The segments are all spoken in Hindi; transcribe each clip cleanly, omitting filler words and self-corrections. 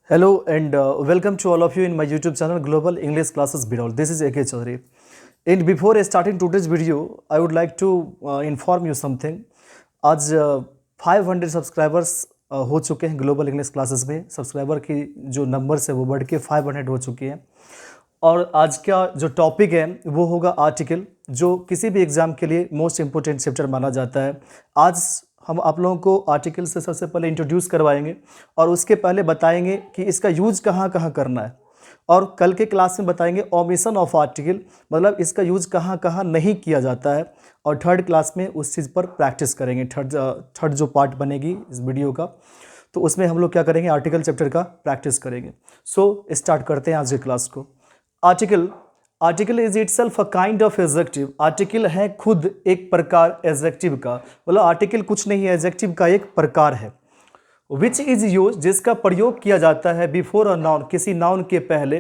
Hello and welcome to all of you in my YouTube channel Global English Classes Bidol. This is AK Chaudhary. And before starting today's video, I would like to inform you something. आज 500 सब्सक्राइबर्स हो चुके हैं ग्लोबल इंग्लिश क्लासेस में. सब्सक्राइबर की जो नंबर्स है वो बढ़ के 500 हो चुकी हैं. और आज का जो टॉपिक है वो होगा आर्टिकल, जो किसी भी एग्ज़ाम के लिए मोस्ट इम्पोर्टेंट चैप्टर माना जाता है. आज हम आप लोगों को आर्टिकल से सबसे पहले इंट्रोड्यूस करवाएंगे और उसके पहले बताएंगे कि इसका यूज कहाँ कहाँ करना है. और कल के क्लास में बताएंगे ओमिशन ऑफ आर्टिकल, मतलब इसका यूज कहाँ कहाँ नहीं किया जाता है. और थर्ड क्लास में उस चीज़ पर प्रैक्टिस करेंगे. थर्ड जो पार्ट बनेगी इस वीडियो का, तो उसमें हम लोग क्या करेंगे, आर्टिकल चैप्टर का प्रैक्टिस करेंगे. सो स्टार्ट करते हैं आज के क्लास को. Article is itself a kind of adjective. Article है खुद एक प्रकार एडजेक्टिव का, मतलब आर्टिकल कुछ नहीं है, एडजेक्टिव का एक प्रकार है. विच इज यूज, जिसका प्रयोग किया जाता है बिफोर अ नाउन, किसी नाउन के पहले,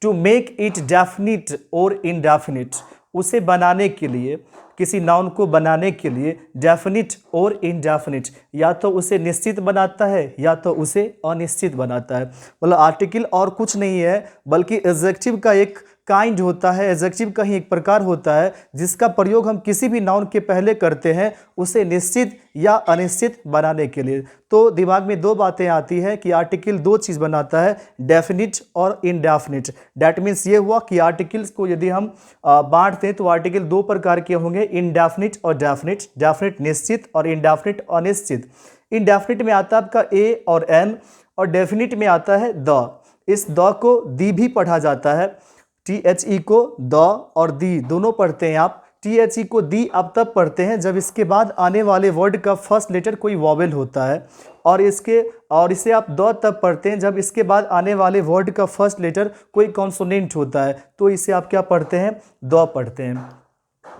टू मेक इट डेफिनिट और इनडेफिनिट, उसे बनाने के लिए, किसी नाउन को बनाने के लिए डेफिनिट और इनडेफिनिट, या तो उसे निश्चित बनाता है या तो उसे अनिश्चित बनाता है. मतलब आर्टिकल और कुछ नहीं है बल्कि एडजेक्टिव का एक काइंड होता है, एडजेक्टिव का ही एक प्रकार होता है जिसका प्रयोग हम किसी भी नाउन के पहले करते हैं उसे निश्चित या अनिश्चित बनाने के लिए. तो दिमाग में दो बातें आती है कि आर्टिकल दो चीज़ बनाता है, डेफिनिट और इनडेफिनिट. डैट मीन्स ये हुआ कि आर्टिकल्स को यदि हम बांटते हैं तो आर्टिकल दो प्रकार के होंगे, इनडेफिनिट और डेफिनिट. डेफिनिट निश्चित और इनडेफिनिट अनिश्चित. इनडेफिनिट में आता है आपका ए और एन, और डेफिनिट में आता है द. इस द को दी भी पढ़ा जाता है. THE को द और दी दोनों पढ़ते हैं आप. THE को दी आप तब पढ़ते हैं जब इसके बाद आने वाले वर्ड का फर्स्ट लेटर कोई वॉवेल होता है, और इसे आप द तब पढ़ते हैं जब इसके बाद आने वाले वर्ड का फर्स्ट लेटर कोई कॉन्सोनेंट होता है, तो इसे आप क्या पढ़ते हैं, द पढ़ते हैं.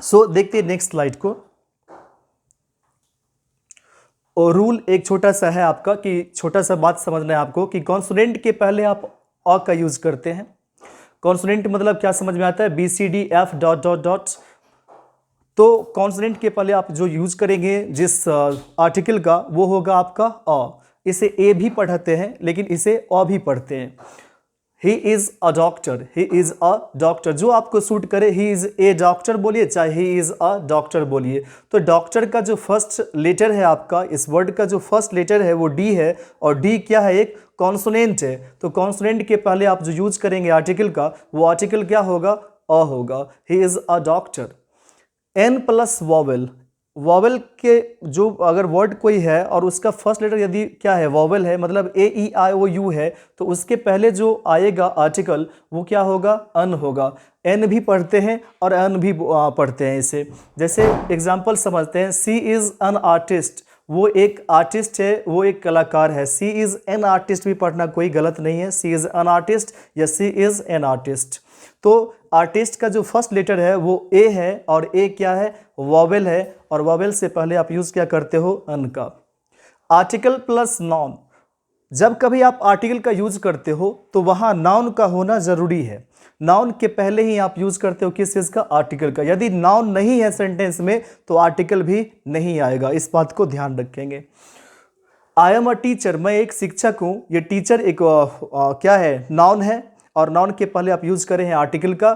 सो देखते हैं नेक्स्ट स्लाइड को. और रूल एक छोटा सा है आपका, कि छोटा सा बात समझना है आपको कि कॉन्सोनेंट के पहले आप अ का यूज करते हैं. कॉन्सोनेंट मतलब क्या समझ में आता है, BCDF डॉट डॉट डॉट. तो कॉन्सोनेंट के पहले आप जो यूज करेंगे जिस आर्टिकल का, वो होगा आपका अ. इसे ए भी पढ़ते हैं लेकिन इसे अ भी पढ़ते हैं. ही is a doctor, he is a doctor, जो आपको सूट करे. ही इज ए डॉक्टर बोलिए, चाहे ही इज अ डॉक्टर बोलिए. तो डॉक्टर का जो फर्स्ट लेटर है आपका, इस वर्ड का जो फर्स्ट लेटर है वो डी है, और डी क्या है, एक कॉन्सोनेंट है. तो कॉन्सोनेंट के पहले आप जो यूज करेंगे आर्टिकल का, वो आर्टिकल क्या होगा, अ होगा. He is a doctor. An plus vowel, vowel के जो अगर वर्ड कोई है और उसका फर्स्ट लेटर यदि क्या है, वॉवेल है, मतलब AEIOU है, तो उसके पहले जो आएगा आर्टिकल वो क्या होगा, अन होगा. एन भी पढ़ते हैं और अन भी पढ़ते हैं इसे. जैसे एग्जांपल समझते हैं, सी इज़ एन आर्टिस्ट, वो एक आर्टिस्ट है, वो एक कलाकार है. सी इज़ एन आर्टिस्ट भी पढ़ना कोई गलत नहीं है, सी इज़ एन आर्टिस्ट या सी इज़ एन आर्टिस्ट. तो आर्टिस्ट का जो फर्स्ट लेटर है वो ए है, और ए क्या है, वॉवेल है, और वॉवेल से पहले आप यूज़ क्या करते हो, अन का. आर्टिकल प्लस नाउन, जब कभी आप आर्टिकल का यूज करते हो तो वहाँ नाउन का होना ज़रूरी है. नाउन के पहले ही आप यूज करते हो किस चीज़ का, आर्टिकल का. यदि नाउन नहीं है सेंटेंस में तो आर्टिकल भी नहीं आएगा, इस बात को ध्यान रखेंगे. आई एम अ टीचर, मैं एक शिक्षक हूँ. ये टीचर एक क्या है, नाउन है, और नाउन के पहले आप यूज करें हैं आर्टिकल का.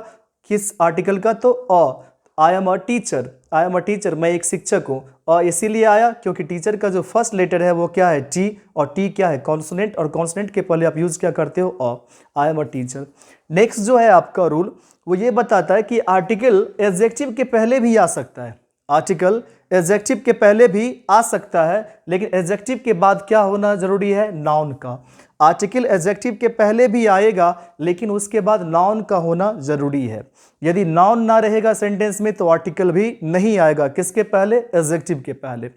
किस आर्टिकल का, तो uh. I am a teacher, I am a teacher, मैं एक शिक्षक हूँ. और इसीलिए आया क्योंकि टीचर का जो फर्स्ट लेटर है वो क्या है, टी, और टी क्या है, कॉन्सोनेंट, और कॉन्सोनेंट के पहले आप यूज क्या करते हो, uh. I am a teacher. Next जो है आपका रूल, वो ये बताता है कि आर्टिकल एडजेक्टिव के पहले भी आ सकता है. आर्टिकल एडजेक्टिव के पहले भी आ सकता है, लेकिन एडजेक्टिव के बाद क्या होना जरूरी है, नाउन का. आर्टिकल एडजेक्टिव के पहले भी आएगा लेकिन उसके बाद नाउन का होना जरूरी है. यदि नाउन ना रहेगा सेंटेंस में तो आर्टिकल भी नहीं आएगा. किसके पहले, एडजेक्टिव के पहले.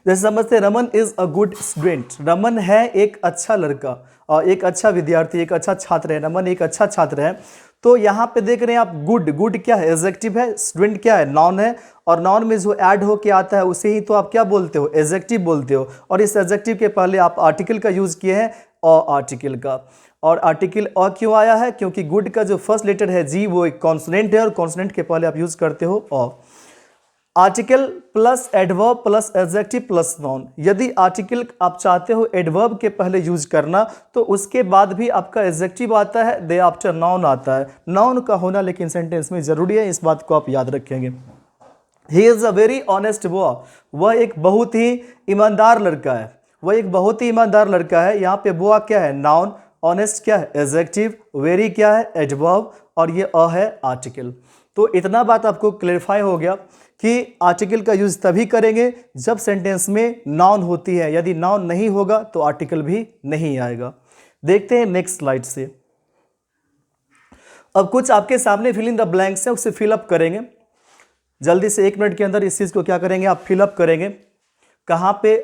जैसे समझते हैं, Raman is a good student. Raman है एक अच्छा लड़का, और एक अच्छा विद्यार्थी, एक अच्छा छात्र है. रमन एक अच्छा छात्र है. तो यहाँ पे देख रहे हैं आप, गुड, गुड क्या है, एडजेक्टिव है. स्टूडेंट क्या है, नाउन है. और नाउन में जो ऐड होके आता है उसे ही तो आप क्या बोलते हो, एडजेक्टिव बोलते हो. और इस एडजेक्टिव के पहले आप आर्टिकल का यूज किए हैं, आर्टिकल का. और आर्टिकल क्यों आया है, क्योंकि गुड का जो फर्स्ट लेटर है जी, वो एक कॉन्सोनेंट है, और कॉन्सोनेंट के पहले आप यूज करते हो uh. Article plus adverb plus adjective plus noun. यदि आर्टिकल आप चाहते हो एडवर्ब के पहले यूज करना तो उसके बाद भी आपका एडजेक्टिव आता है, दे आफ्टर नाउन आता है। नाउन का होना लेकिन सेंटेंस में जरूरी है, इस बात को आप याद रखेंगे। ही is a very honest boy, वह एक बहुत ही ईमानदार लड़का है, वह एक बहुत ही ईमानदार लड़का है। यहाँ पे बॉय क्या है, नाउन, ऑनेस्ट क्या है, एडजेक्टिव, वेरी क्या है, एडवर्ब, और ये अ है आर्टिकल। तो इतना बात आपको क्लेरिफाई हो गया कि आर्टिकल का यूज तभी करेंगे जब सेंटेंस में नाउन होती है, यदि नाउन नहीं होगा तो आर्टिकल भी नहीं आएगा। देखते हैं नेक्स्ट स्लाइड से। अब कुछ आपके सामने फिल इन द ब्लैंक्स है, उसे फिलअप करेंगे जल्दी से, 1 मिनट के अंदर इस चीज को क्या करेंगे, आप फिलअप करेंगे। कहां पे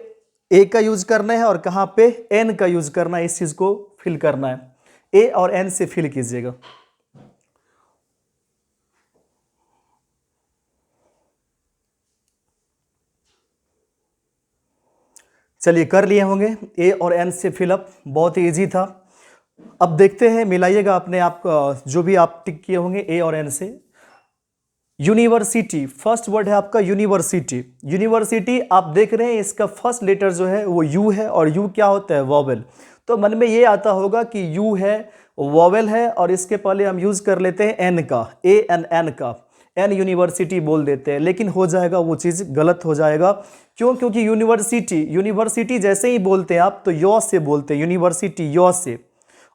ए का यूज करना है और कहां पे एन का यूज करना है, इस चीज को फिल करना है। ए और एन से फिल कीजिएगा। चलिए कर लिए होंगे ए और एन से फिलअप, बहुत ही इजी था। अब देखते हैं, मिलाइएगा अपने आप जो भी आप टिक किए होंगे ए और एन से। यूनिवर्सिटी, फर्स्ट वर्ड है आपका यूनिवर्सिटी। यूनिवर्सिटी आप देख रहे हैं इसका फर्स्ट लेटर जो है वो यू है, और यू क्या होता है, वॉवेल। तो मन में ये आता होगा कि यू है, वॉवेल है, और इसके पहले हम यूज कर लेते हैं एन का, ए एन एन का, एन यूनिवर्सिटी बोल देते हैं, लेकिन हो जाएगा वो चीज़ गलत हो जाएगा। क्यों? क्योंकि यूनिवर्सिटी, यूनिवर्सिटी जैसे ही बोलते हैं आप तो यौ से बोलते हैं, यूनिवर्सिटी यौ से,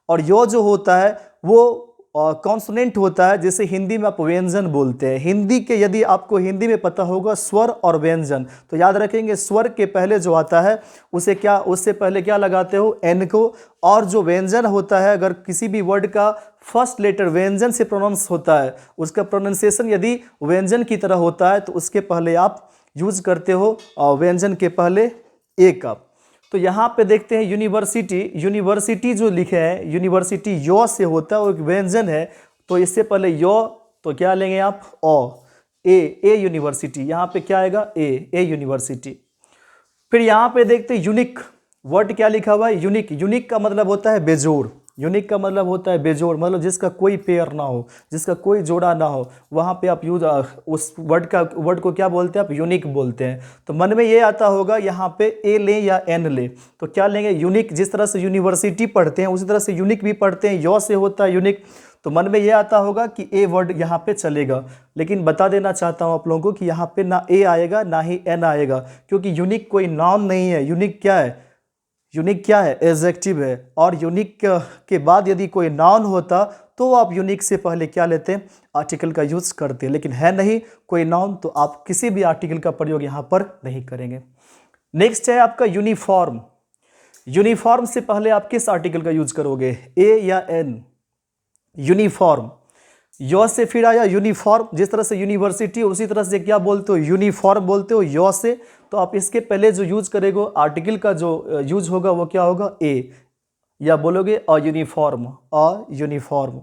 और यौ जो होता है वो कॉन्सोनेंट होता है, जैसे हिंदी में आप व्यंजन बोलते हैं। हिंदी के, यदि आपको हिंदी में पता होगा स्वर और व्यंजन, तो याद रखेंगे स्वर के पहले जो आता है उसे क्या, उससे पहले क्या लगाते हो, एन को, और जो व्यंजन होता है, अगर किसी भी वर्ड का फर्स्ट लेटर व्यंजन से प्रोनाउंस होता है, उसका प्रोनाउंसिएशन यदि व्यंजन की तरह होता है तो उसके पहले आप यूज करते हो व्यंजन के पहले ए का। तो यहाँ पे देखते हैं यूनिवर्सिटी, यूनिवर्सिटी जो लिखे हैं, यूनिवर्सिटी यो से होता है, वो एक व्यंजन है, तो इससे पहले यो, तो क्या लेंगे आप, ओ, ए यूनिवर्सिटी। यहाँ पे क्या आएगा, ए यूनिवर्सिटी। फिर यहाँ पे देखते हैं यूनिक, वर्ड क्या लिखा हुआ है, यूनिक। यूनिक का मतलब होता है बेजोड़, यूनिक का मतलब होता है बेजोड़, मतलब जिसका कोई पेयर ना हो, जिसका कोई जोड़ा ना हो, वहाँ पे आप यूज उस वर्ड को क्या बोलते हैं, आप यूनिक बोलते हैं। तो मन में ये आता होगा यहाँ पे ए लें या एन लें, तो क्या लेंगे, यूनिक। जिस तरह से यूनिवर्सिटी पढ़ते हैं उसी तरह से यूनिक भी पढ़ते हैं, यौ से होता है यूनिक, तो मन में ये आता होगा कि ए वर्ड यहाँ पे चलेगा। लेकिन बता देना चाहता हूँ आप लोगों को कि यहाँ पे ना ए आएगा ना ही एन आएगा, क्योंकि यूनिक कोई नाउन नहीं है। यूनिक क्या है, यूनिक क्या है, एडजेक्टिव है, और यूनिक के बाद यदि कोई नाउन होता तो आप यूनिक से पहले क्या लेते हैं, आर्टिकल का यूज करते हैं, लेकिन है नहीं कोई नाउन तो आप किसी भी आर्टिकल का प्रयोग यहाँ पर नहीं करेंगे। नेक्स्ट है आपका यूनिफॉर्म। यूनिफॉर्म से पहले आप किस आर्टिकल का यूज करोगे, ए या एन, यूनिफॉर्म। यो से फिर आया यूनिफॉर्म, जिस तरह से यूनिवर्सिटी उसी तरह से क्या बोलते हो, यूनिफॉर्म बोलते हो यो से, तो आप इसके पहले जो यूज करेगो आर्टिकल का जो यूज होगा वो क्या होगा, ए, या बोलोगे a uniform, a uniform.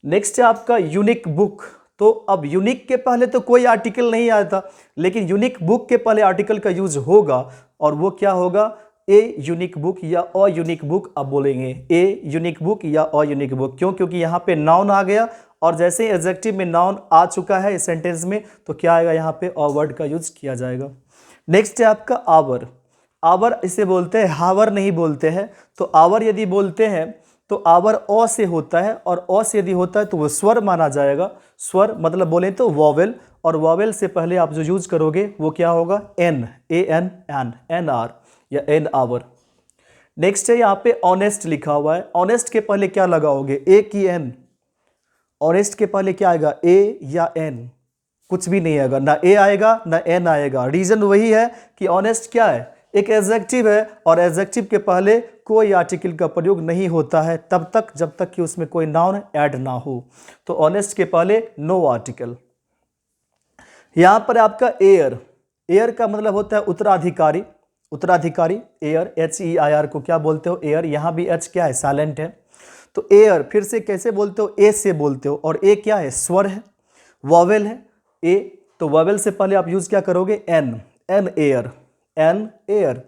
Next है आपका यूनिक बुक। तो अब यूनिक के पहले तो कोई आर्टिकल नहीं आता, लेकिन यूनिक बुक के पहले आर्टिकल का यूज होगा, और वो क्या होगा, ए यूनिक बुक या अ यूनिक बुक आप बोलेंगे, ए यूनिक बुक या अ यूनिक बुक। क्यों? क्योंकि यहाँ पे नाउन आ गया, और जैसे ही एडजेक्टिव में नाउन आ चुका है इस सेंटेंस में, तो क्या आएगा, यहाँ पे अ वर्ड का यूज किया जाएगा। नेक्स्ट है आपका आवर। आवर इसे बोलते हैं, हावर नहीं बोलते हैं। तो आवर यदि बोलते हैं तो आवर अ से होता है, और अ से यदि होता है तो वो स्वर माना जाएगा। स्वर मतलब बोले तो वॉवेल, और वॉवेल से पहले आप जो यूज करोगे वो क्या होगा, N, A N N, N R या एन आवर। नेक्स्ट है यहाँ पे ऑनेस्ट लिखा हुआ है। ऑनेस्ट के पहले क्या लगाओगे, ए की एन। ऑनेस्ट के पहले क्या आएगा, ए या एन, कुछ भी नहीं आएगा, ना ए आएगा ना एन आएगा। रीजन वही है कि ऑनेस्ट क्या है, एक एडजेक्टिव है, और एडजेक्टिव के पहले कोई आर्टिकल का प्रयोग नहीं होता है तब तक जब तक कि उसमें कोई नाउन ऐड ना हो। तो ऑनेस्ट के पहले नो आर्टिकल। यहां पर आपका एयर, एयर का मतलब होता है उत्तराधिकारी, उत्तराधिकारी एयर, HEIR को क्या बोलते हो, एयर। यहां भी एच क्या है, साइलेंट है। तो एयर फिर से कैसे बोलते हो, ए से बोलते हो, और ए क्या है, स्वर है, वॉवेल है ए। तो वॉवेल से पहले आप यूज क्या करोगे, an, an heir, an heir.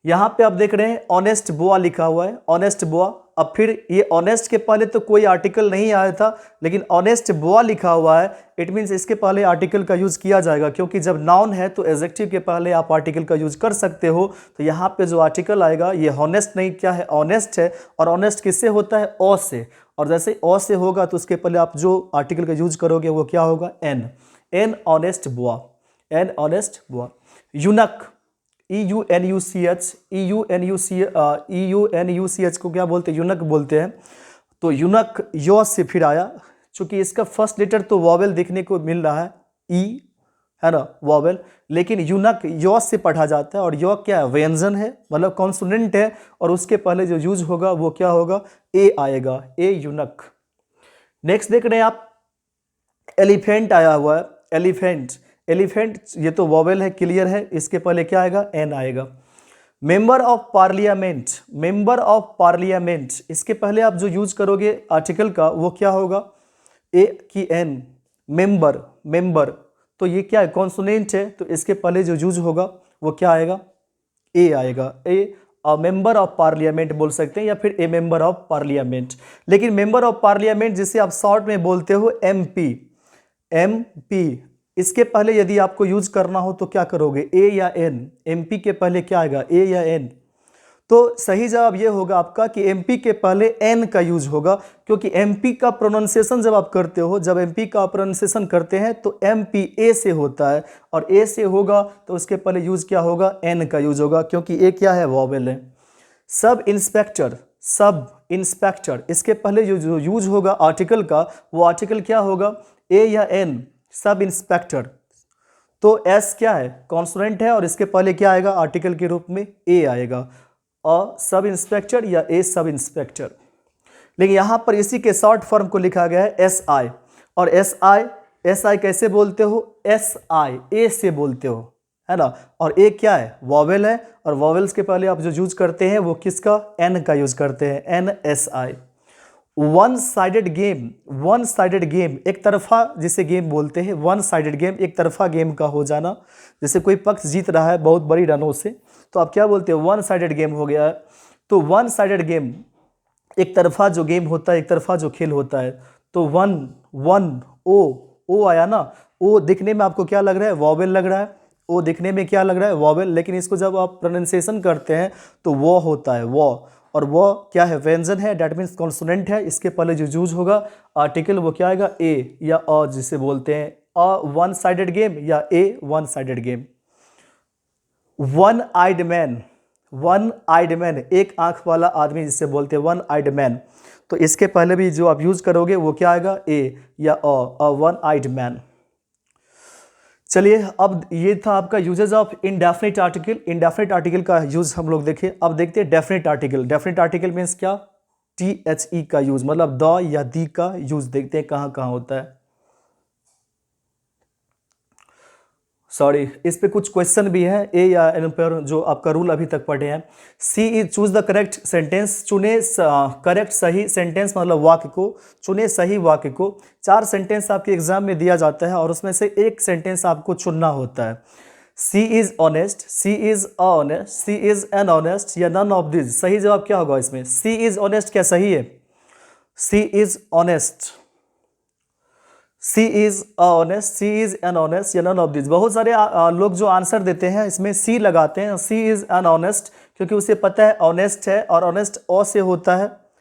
यहाँ पे आप देख रहे हैं ऑनेस्ट बोआ लिखा हुआ है, ऑनेस्ट बोआ। अब फिर ये ऑनेस्ट के पहले तो कोई आर्टिकल नहीं आया था, लेकिन ऑनेस्ट बोआ लिखा हुआ है, इट मीन्स इसके पहले आर्टिकल का यूज़ किया जाएगा, क्योंकि जब नाउन है तो एडजेक्टिव के पहले आप आर्टिकल का यूज़ कर सकते हो। तो यहाँ पे जो आर्टिकल आएगा ये हॉनेस्ट नहीं, क्या है, ऑनेस्ट है। और ऑनेस्ट किससे होता है, ओ से, और जैसे ओ से होगा तो उसके पहले आप जो आर्टिकल का यूज करोगे वो क्या होगा, an, an honest boy, an honest boy. Eunuch, EUNUCH, EUNUCH को क्या बोलते हैं, यूनक बोलते हैं। तो यूनक यो से फिर आया, चूंकि इसका फर्स्ट लेटर तो वॉवेल देखने को मिल रहा है, ई है ना, वॉवेल, लेकिन यूनक यो से पढ़ा जाता है, और यो क्या है, व्यंजन है, मतलब कॉन्सोनेंट है, और उसके पहले जो यूज होगा वो क्या होगा, ए आएगा, ए यूनक। नेक्स्ट देख रहे हैं आप, एलिफेंट आया हुआ है, एलिफेंट, एलिफेंट ये तो वॉवेल है, क्लियर है, इसके पहले क्या आएगा, एन आएगा। Member of parliament, member of parliament, इसके पहले आप जो यूज करोगे आर्टिकल का वो क्या होगा, ए की एन, मेंबर, मेंबर, तो ये क्या है, कॉन्सोनेंट है, तो इसके पहले जो यूज होगा वो क्या आएगा, ए आएगा, ए, अ मेंबर ऑफ पार्लियामेंट बोल सकते हैं, या फिर ए मेंबर ऑफ पार्लियामेंट। लेकिन मेंबर ऑफ पार्लियामेंट जिसे आप शॉर्ट में बोलते हो एमपी, एमपी, इसके पहले यदि आपको यूज करना हो तो क्या करोगे, ए या एन, एमपी के पहले क्या आएगा, ए या एन। तो सही जवाब ये होगा आपका कि एमपी के पहले एन का यूज होगा, क्योंकि एमपी का प्रोनाउंसिएशन जब आप करते हो, जब एमपी का प्रोनाउंसिएशन करते हैं तो एमपी ए से होता है, और ए से होगा तो उसके पहले यूज क्या होगा, एन का यूज होगा, क्योंकि ए क्या है, वॉवेल है। सब इंस्पेक्टर, सब इंस्पेक्टर, इसके पहले जो यूज होगा आर्टिकल का वो आर्टिकल क्या होगा, ए या एन, सब इंस्पेक्टर। तो एस क्या है, कॉन्सोनेंट है, और इसके पहले क्या आएगा, आर्टिकल के रूप में ए आएगा, अ सब इंस्पेक्टर या ए सब इंस्पेक्टर। लेकिन यहाँ पर इसी के शॉर्ट फॉर्म को लिखा गया है एस आई, और एस आई कैसे बोलते हो, एस आई, ए से बोलते हो, है ना, और ए क्या है, वॉवेल है, और वॉवेल्स के पहले आप जो यूज करते हैं वो किसका, एन का यूज करते हैं, an S I. One sided game, one sided game, एक तरफा जिसे गेम बोलते हैं, वन साइडेड गेम, एक तरफा गेम का हो जाना, जैसे कोई पक्ष जीत रहा है बहुत बड़ी रनों से, तो आप क्या बोलते हो, वन साइडेड गेम हो गया है। तो वन साइडेड गेम, एक तरफा जो गेम होता है, एक तरफा जो खेल होता है, तो वन, वन, ओ आया ना, ओ दिखने में आपको क्या लग रहा है, वॉवेल लग रहा है, ओ दिखने में क्या लग रहा है, वॉवेल, लेकिन इसको जब आप प्रोनाउंसिएशन करते हैं तो वो होता है, वो, और वो क्या है, व्यंजन है, डेट मीन्स कॉन्सोनेंट है, इसके पहले जो यूज होगा आर्टिकल वो क्या आएगा, ए या अ जिसे बोलते हैं, अ वन साइडेड गेम या a one sided game. One eyed man, one eyed man, एक आंख वाला आदमी जिसे बोलते हैं वन आइड मैन, तो इसके पहले भी जो आप यूज करोगे वो क्या आएगा, ए या अ वन आइड मैन। चलिए अब ये था आपका usage of indefinite article, indefinite article का यूज हम लोग देखें। अब देखते हैं definite article. Definite article means क्या, THE का यूज, मतलब द या दी का यूज, देखते हैं कहाँ कहाँ होता है। सॉरी, इस पे कुछ क्वेश्चन भी है, ए या एन पर जो आपका रूल अभी तक पढ़े हैं। She is choose the correct sentence, चुने करेक्ट सही सेंटेंस, मतलब वाक्य को चुने, सही वाक्य को। 4 सेंटेंस आपके एग्जाम में दिया जाता है और उसमें से एक सेंटेंस आपको चुनना होता है। She is honest, she is a honest, she is an honest या नन ऑफ दिस। सही जवाब क्या होगा इसमें, सी इज ऑनेस्ट क्या सही है, she is honest, she is honest, she is an honest या नन ऑफ दिस। बहुत सारे लोग जो आंसर देते हैं इसमें सी लगाते हैं, सी इज एन ऑनेस्ट, क्योंकि उसे पता है ऑनेस्ट है और ऑनेस्ट ओ से होता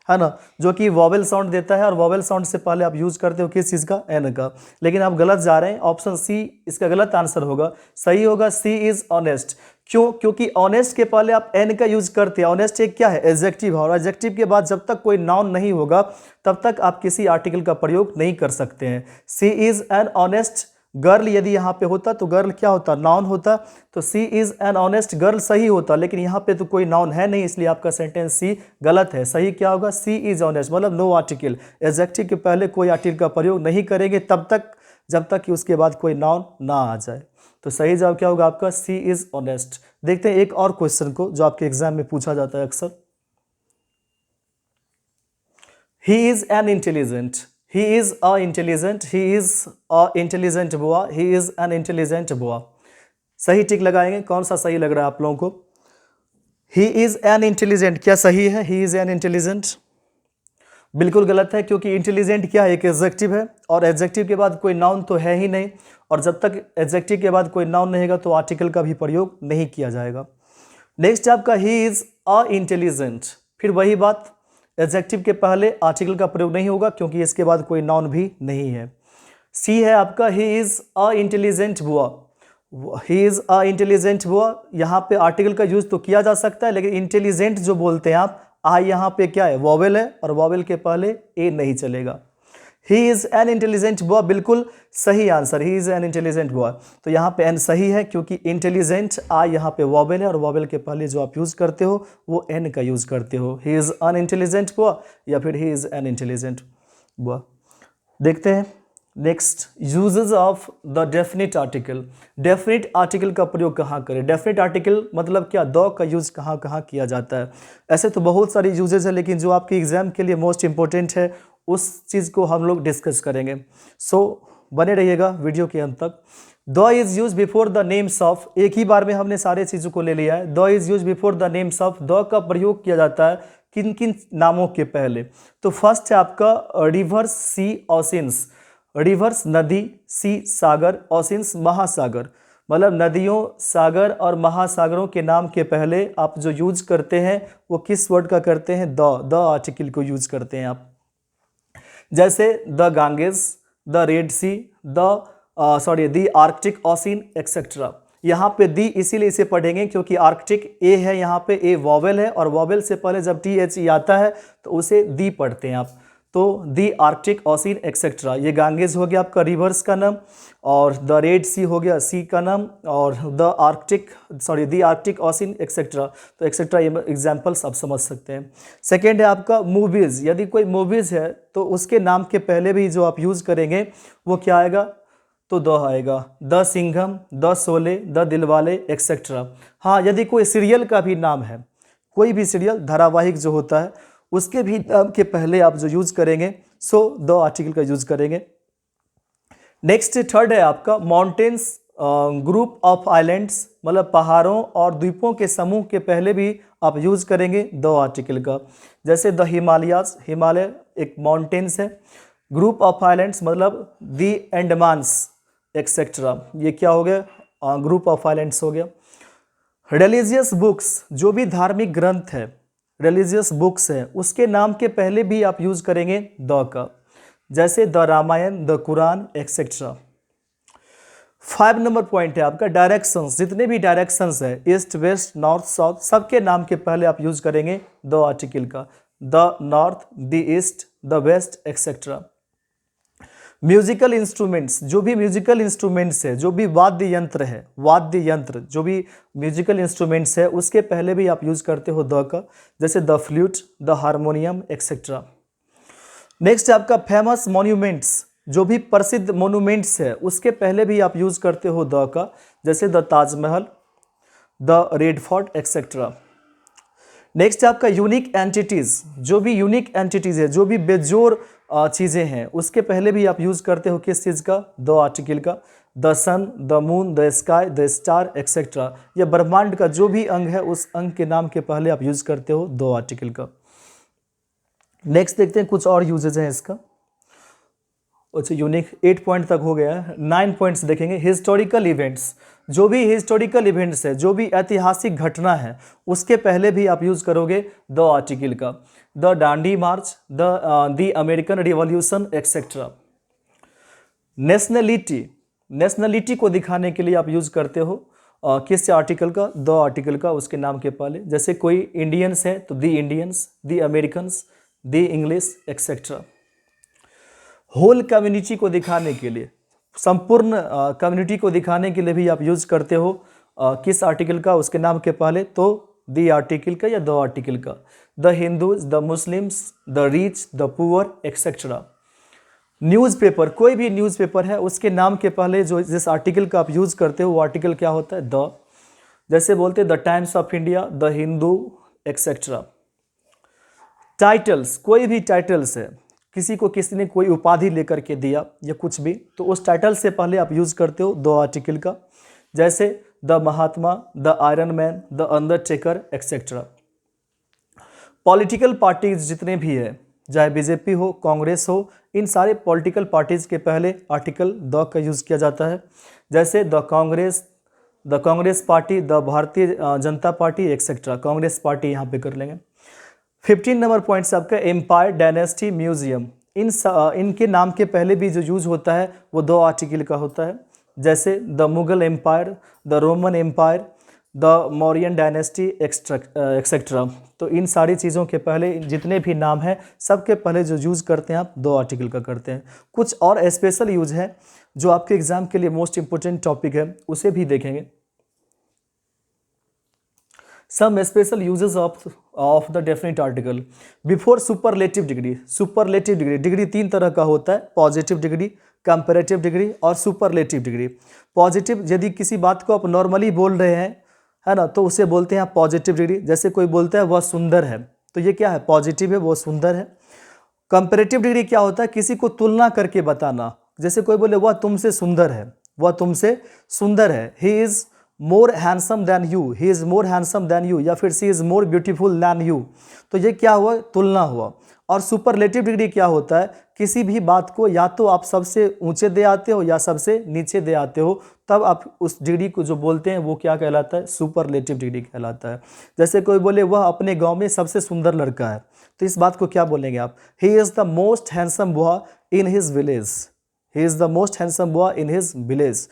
है ना, जो कि वॉवेल साउंड देता है और वॉवेल साउंड से पहले आप यूज करते हो किस चीज़ का, एन का। लेकिन आप गलत जा रहे हैं, ऑप्शन सी इसका गलत आंसर होगा। सही होगा सी इज ऑनेस्ट। क्यों, क्योंकि ऑनेस्ट के पहले आप एन का यूज करते हैं। ऑनेस्ट एक क्या है, एडजेक्टिव है, और एडजेक्टिव के बाद जब तक कोई नाउन नहीं होगा तब तक आप किसी आर्टिकल का प्रयोग नहीं कर सकते हैं। She is an honest girl यदि यहाँ पे होता तो गर्ल क्या होता, नाउन होता, तो सी इज एन ऑनेस्ट गर्ल सही होता, लेकिन यहाँ पे तो कोई नाउन है नहीं, इसलिए आपका सेंटेंस सी गलत है। सही क्या होगा, सी इज ऑनेस्ट, मतलब नो आर्टिकल, एडजेक्टिव के पहले कोई आर्टिकल का प्रयोग नहीं करेंगे तब तक जब तक कि उसके बाद कोई नाउन ना आ जाए। तो सही जवाब क्या होगा आपका, सी इज ऑनेस्ट। देखते हैं एक और क्वेश्चन को जो आपके एग्जाम में पूछा जाता है अक्सर। He is an intelligent, he is a intelligent, he is a intelligent boy, he is an intelligent boy। सही टिक लगाएंगे, कौन सा सही लग रहा है आप लोगों को। ही इज़ एन इंटेलिजेंट, क्या सही है? ही इज़ एन इंटेलिजेंट बिल्कुल गलत है, क्योंकि इंटेलिजेंट क्या है? एक एडजेक्टिव है, और एडजेक्टिव के बाद कोई नाउन तो है ही नहीं, और जब तक एडजेक्टिव के बाद कोई नाउन नहीं होगा तो आर्टिकल का भी प्रयोग नहीं किया जाएगा। नेक्स्ट आपका ही इज़ अ इंटेलिजेंट, फिर वही बात, एडजेक्टिव के पहले आर्टिकल का प्रयोग नहीं होगा क्योंकि इसके बाद कोई नाउन भी नहीं है। सी है आपका he is a intelligent boy, he is a intelligent boy, यहाँ पे आर्टिकल का यूज़ तो किया जा सकता है, लेकिन इंटेलिजेंट जो बोलते हैं आप, आई यहाँ पे क्या है? वॉवेल है, और वॉवेल के पहले ए नहीं चलेगा। ही इज़ एन इंटेलिजेंट बॉय बिल्कुल सही answer, he is an intelligent boy. तो यहाँ पे एन सही है, क्योंकि इंटेलिजेंट आई यहाँ पे वॉवेल है, और वॉवेल के पहले जो आप यूज़ करते हो वो एन का यूज़ करते हो। He is an intelligent boy या फिर he is an intelligent boy. देखते हैं next, uses of the definite article. Definite article का प्रयोग कहाँ करें? डेफिनिट आर्टिकल मतलब क्या? द का यूज़ कहाँ कहाँ किया जाता है? ऐसे तो बहुत सारी यूजेस है, लेकिन जो आपके एग्जाम के लिए मोस्ट इंपॉर्टेंट है उस चीज़ को हम लोग डिस्कस करेंगे। सो बने रहिएगा वीडियो के अंत तक। The is use before the names of, एक ही बार में हमने सारे चीज़ों को ले लिया है। The is use before the names of, the का प्रयोग किया जाता है किन किन नामों के पहले? तो फर्स्ट है आपका रिवर्स, सी, ओशियंस। रिवर्स नदी, सी सागर, ओशियंस महासागर, मतलब नदियों, सागर और महासागरों के नाम के पहले आप जो यूज करते हैं वो किस वर्ड का करते हैं? द आर्टिकल को यूज करते हैं आप। जैसे the Ganges, the Red Sea, the Arctic Ocean etcetera. यहाँ पे दी इसीलिए इसे पढ़ेंगे क्योंकि आर्कटिक ए है, यहाँ पे ए वॉवेल है, और वॉवेल से पहले जब टी एच ई आता है तो उसे दी पढ़ते हैं आप। तो दी आर्कटिक ओशियन एक्सेट्रा, ये गांगेज हो गया आपका रिवर्स का नाम, और द रेड सी हो गया सी का नाम, और दी आर्कटिक ओशियन एक्सेट्रा। तो एक्सेट्रा ये एग्जाम्पल्स आप समझ सकते हैं। सेकेंड है आपका मूवीज़। यदि कोई मूवीज़ है तो उसके नाम के पहले भी जो आप यूज़ करेंगे वो क्या आएगा? तो द आएगा। The Singham, the Sholay, the Dilwale etcetera. हाँ, यदि कोई सीरियल का भी नाम है, कोई भी सीरियल धारावाहिक जो होता है उसके भी नाम के पहले आप जो यूज करेंगे सो द आर्टिकल का यूज करेंगे। नेक्स्ट थर्ड है आपका माउंटेन्स, ग्रुप ऑफ आइलैंड्स, मतलब पहाड़ों और द्वीपों के समूह के पहले भी आप यूज करेंगे द आर्टिकल का। जैसे द हिमालयाज, हिमालय एक माउंटेन्स है। ग्रुप ऑफ आइलैंड्स मतलब दी एंडमान्स एक्सेट्रा, ये क्या हो गया? ग्रुप ऑफ आइलैंड्स हो गया। रिलीजियस बुक्स, जो भी धार्मिक ग्रंथ है, रिलीजियस बुक्स है, उसके नाम के पहले भी आप यूज करेंगे द का। जैसे the Ramayan, the Quran etcetera. 5 number point है आपका डायरेक्शंस। जितने भी डायरेक्शंस है, ईस्ट, वेस्ट, नॉर्थ, साउथ, सबके नाम के पहले आप यूज करेंगे द आर्टिकल का। The north, the east, the west etcetera. Musical instruments, जो भी म्यूजिकल इंस्ट्रूमेंट्स है, जो भी वाद्य यंत्र है, वाद्य यंत्र जो भी म्यूजिकल इंस्ट्रूमेंट्स है उसके पहले भी आप यूज करते हो द का। जैसे the flute, the harmonium etcetera. Next आपका फेमस मॉन्यूमेंट्स, जो भी प्रसिद्ध मोन्यूमेंट्स है उसके पहले भी आप यूज करते हो द का। जैसे the Taj Mahal, the red fort etcetera. Next आपका यूनिक एंटिटीज, जो भी यूनिक एंटिटीज है, जो भी बेजोड़ चीज़ें हैं उसके पहले भी आप यूज करते हो किस चीज़ का? द आर्टिकल का। The sun, the moon, the sky, the star etcetera. यह ब्रह्मांड का जो भी अंग है उस अंग के नाम के पहले आप यूज करते हो द आर्टिकल का। नेक्स्ट देखते हैं कुछ और यूजेज हैं इसका। अच्छा, यूनिक 8 पॉइंट तक हो गया है। 9 पॉइंट्स देखेंगे। हिस्टोरिकल इवेंट्स, जो भी हिस्टोरिकल इवेंट्स है, जो भी ऐतिहासिक घटना है उसके पहले भी आप यूज करोगे द आर्टिकल का। The Dandi March, the American revolution etcetera. Nationality, nationality को दिखाने के लिए आप यूज करते हो किस आर्टिकल का? द आर्टिकल का, उसके नाम के पहले। जैसे कोई इंडियंस है तो the Indians, the Americans, the English etcetera. Whole community को दिखाने के लिए, संपूर्ण कम्युनिटी को दिखाने के लिए भी आप यूज करते हो किस आर्टिकल का? उसके नाम के पहले। तो द आर्टिकल का या द आर्टिकल का। The Hindus, the Muslims, the rich, the poor etcetera. Newspaper, कोई भी न्यूज़पेपर है उसके नाम के पहले जो जिस आर्टिकल का आप यूज करते हो वो आर्टिकल क्या होता है? द। जैसे बोलते हैं the times of India, the Hindu etcetera. Titles, कोई भी टाइटल्स है, किसी को किसी ने कोई उपाधि लेकर के दिया या कुछ भी, तो उस टाइटल से पहले आप यूज करते हो द आर्टिकल का। जैसे the Mahatma, the iron man, the Undertaker etcetera. Political parties जितने भी है, चाहे बीजेपी हो, कांग्रेस हो, इन सारे पॉलिटिकल पार्टीज के पहले आर्टिकल द का यूज़ किया जाता है। जैसे the Congress party, the Bharatiya Janata party etcetera. Congress party यहाँ पे कर लेंगे। 15 नंबर पॉइंट से आपका एम्पायर, डायनेस्टी, म्यूजियम, इनके नाम के पहले भी जो यूज होता है वो दो आर्टिकल का होता है। जैसे the Mughal empire, the Roman empire, the Mauryan dynasty etcetera. तो इन सारी चीज़ों के पहले जितने भी नाम हैं सबके पहले जो यूज़ करते हैं आप दो आर्टिकल का करते हैं। कुछ और स्पेशल यूज है जो आपके एग्जाम के लिए मोस्ट इंपोर्टेंट टॉपिक है, उसे भी देखेंगे। Some special uses of the definite article before superlative degree. Superlative degree तीन तरह का होता है, पॉजिटिव डिग्री, कंपैरेटिव डिग्री और सुपरलेटिव डिग्री। पॉजिटिव, यदि किसी बात को आप नॉर्मली बोल रहे हैं, है ना, तो उसे बोलते हैं आप पॉजिटिव डिग्री। जैसे कोई बोलता है वह सुंदर है, तो ये क्या है, पॉजिटिव है, वो सुंदर है। कंपैरेटिव डिग्री क्या होता है, किसी को तुलना करके बताना। जैसे कोई बोले वह तुमसे सुंदर है, वह तुमसे सुंदर है, he is more handsome than you, he is more handsome than you, या फिर she is more beautiful than you. तो ये क्या हुआ, तुलना हुआ। और सुपरलेटिव डिग्री क्या होता है, किसी भी बात को या तो आप सबसे ऊंचे दे आते हो या सबसे नीचे दे आते हो, तब आप उस डिग्री को जो बोलते हैं वो क्या कहलाता है, सुपरलेटिव डिग्री कहलाता है। जैसे कोई बोले वह अपने गांव में सबसे सुंदर लड़का है, तो इस बात को क्या बोलेंगे आप, he is the most handsome boy in his village, he is the most handsome boy in his village.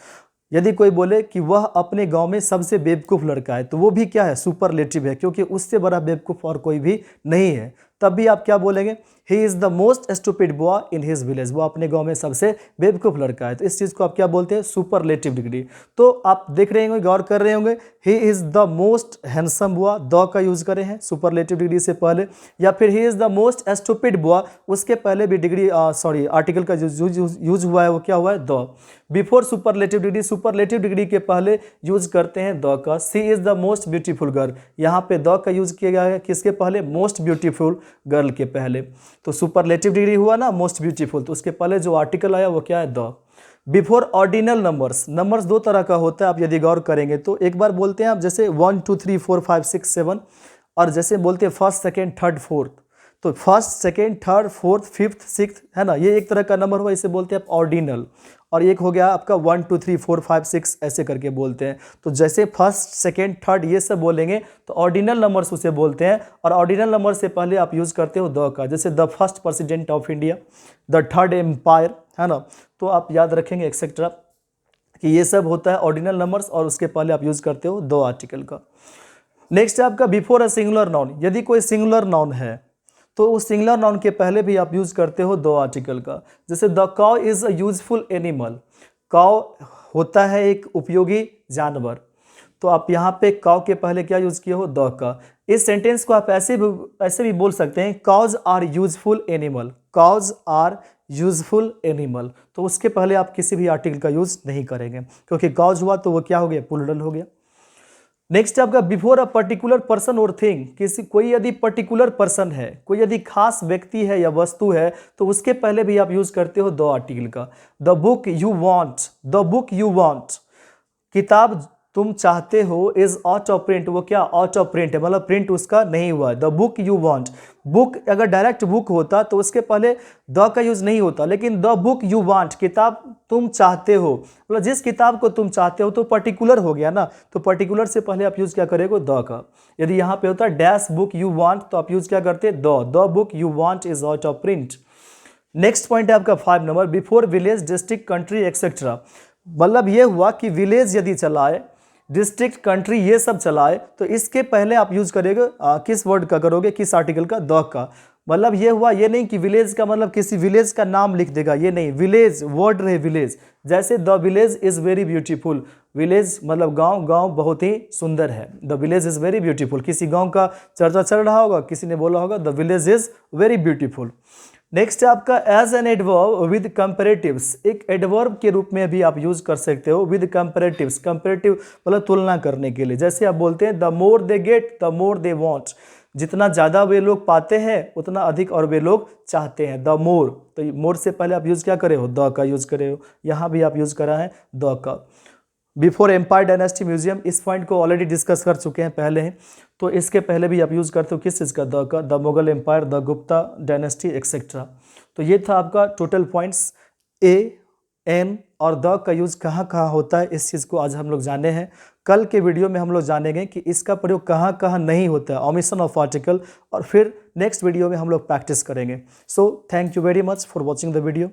यदि कोई बोले कि वह अपने गांव में सबसे बेवकूफ़ लड़का है, तो वो भी क्या है, सुपरलेटिव है, क्योंकि उससे बड़ा बेवकूफ़ और कोई भी नहीं है। तब भी आप क्या बोलेंगे, he is the most stupid boy in his village, वो अपने गांव में सबसे बेवकूफ़ लड़का है। तो इस चीज़ को आप क्या बोलते हैं, सुपरलेटिव डिग्री। तो आप देख रहे होंगे, गौर कर रहे होंगे, he is the most handsome boy, the का यूज़ करे हैं सुपरलेटिव डिग्री से पहले, या फिर he is the most stupid boy, उसके पहले भी डिग्री आर्टिकल का यूज हुआ है वो क्या हुआ है, the. Before superlative degree, superlative degree के पहले यूज करते हैं द का। She is the most beautiful girl, यहाँ पे द का यूज किया गया है किसके पहले, मोस्ट ब्यूटीफुल गर्ल के पहले। तो सुपरलेटिव डिग्री हुआ ना मोस्ट ब्यूटीफुल, तो उसके पहले जो आर्टिकल आया वो क्या है, the. Before ordinal numbers, numbers दो तरह का होता है, आप यदि गौर करेंगे तो एक बार बोलते हैं आप जैसे 1 2 3 4 5 6 7, और जैसे बोलते हैं फर्स्ट सेकेंड थर्ड फोर्थ, तो first second third fourth fifth six, है ना, ये एक तरह का नंबर हुआ, इसे बोलते हैं आप ऑर्डिनल। और एक हो गया आपका 1 2 3 4 5 6 ऐसे करके बोलते हैं। तो जैसे फर्स्ट सेकेंड थर्ड ये सब बोलेंगे तो ऑर्डिनल नंबर्स उसे बोलते हैं, और ऑर्डिनल नंबर से पहले आप यूज़ करते हो द का। जैसे the first president of India, the third umpire, है ना, तो आप याद रखेंगे एक्सेट्रा कि ये सब होता है ऑर्डिनल नंबर्स, और उसके पहले आप यूज़ करते हो दो आर्टिकल का। नेक्स्ट है आपका बिफोर अ सिंगुलर नाउन, यदि कोई सिंगुलर नाउन है तो उस सिंगुलर नाउन के पहले भी आप यूज़ करते हो दो आर्टिकल का। जैसे the cow is a useful animal, cow होता है एक उपयोगी जानवर, तो आप यहाँ पे काउ के पहले क्या यूज़ किए हो, द का। इस सेंटेंस को आप ऐसे भी बोल सकते हैं, cows are useful animal, cows are useful animal. तो उसके पहले आप किसी भी आर्टिकल का यूज़ नहीं करेंगे, क्योंकि काउज हुआ तो वो क्या हो गया, प्लूरल हो गया। नेक्स्ट आपका बिफोर अ पर्टिकुलर पर्सन और थिंग, कोई यदि पर्टिकुलर पर्सन है, कोई यदि खास व्यक्ति है या वस्तु है, तो उसके पहले भी आप यूज़ करते हो दो आर्टिकल का। The book you want, the book you want, किताब तुम चाहते हो, इज आउट ऑफ प्रिंट, वो क्या आउट ऑफ प्रिंट है, मतलब प्रिंट उसका नहीं हुआ है। The book you want, book अगर डायरेक्ट बुक होता तो उसके पहले द का यूज नहीं होता, लेकिन द बुक यू वांट, किताब तुम चाहते हो, मतलब जिस किताब को तुम चाहते हो, तो पर्टिकुलर हो गया ना, तो पर्टिकुलर से पहले आप यूज क्या करेंगे, द का। यदि यहाँ पे होता डैश बुक यू वांट, तो आप यूज क्या करते, the book you want is out of print. Next point है आपका 5 number, before village district country etcetera, मतलब ये हुआ कि विलेज यदि चलाए, डिस्ट्रिक्ट कंट्री ये सब चलाए, तो इसके पहले आप यूज करेंगे किस वर्ड का करोगे, किस आर्टिकल का, द का। मतलब ये हुआ, ये नहीं कि विलेज का मतलब किसी विलेज का नाम लिख देगा, ये नहीं, विलेज वर्ड रहे विलेज। जैसे the village is very beautiful, village मतलब गांव, गांव बहुत ही सुंदर है, the village is very beautiful. किसी गांव का चर्चा चल रहा होगा, किसी ने बोला होगा the village is very beautiful. Next है आपका एज एन एडवर्ब विद कंपेरेटिव्स, एक एडवर्ब के रूप में भी आप यूज कर सकते हो विद कंपेरेटिव्स। कंपेरेटिव मतलब तुलना करने के लिए, जैसे आप बोलते हैं the more they get the more they want, जितना ज़्यादा वे लोग पाते हैं उतना अधिक और वे लोग चाहते हैं, द मोर। तो मोर से पहले आप यूज़ क्या करे हो, द का यूज़ करे हो, यहाँ भी आप यूज़ करा है द का। बिफोर एम्पायर डायनेस्टी म्यूजियम, इस पॉइंट को ऑलरेडी डिस्कस कर चुके हैं पहले हैं, तो इसके पहले भी आप यूज़ करते हो किस चीज़ का, the Mughal empire, the Gupta dynasty etcetera. तो ये था आपका टोटल पॉइंट्स। ए, एन और द का यूज़ कहाँ कहाँ होता है, इस चीज़ को आज हम लोग जाने हैं। कल के वीडियो में हम लोग जानेंगे कि इसका प्रयोग कहाँ कहाँ नहीं होता है, ओमिशन ऑफ आर्टिकल, और फिर नेक्स्ट वीडियो में हम लोग प्रैक्टिस करेंगे। So thank you very much for watching the video.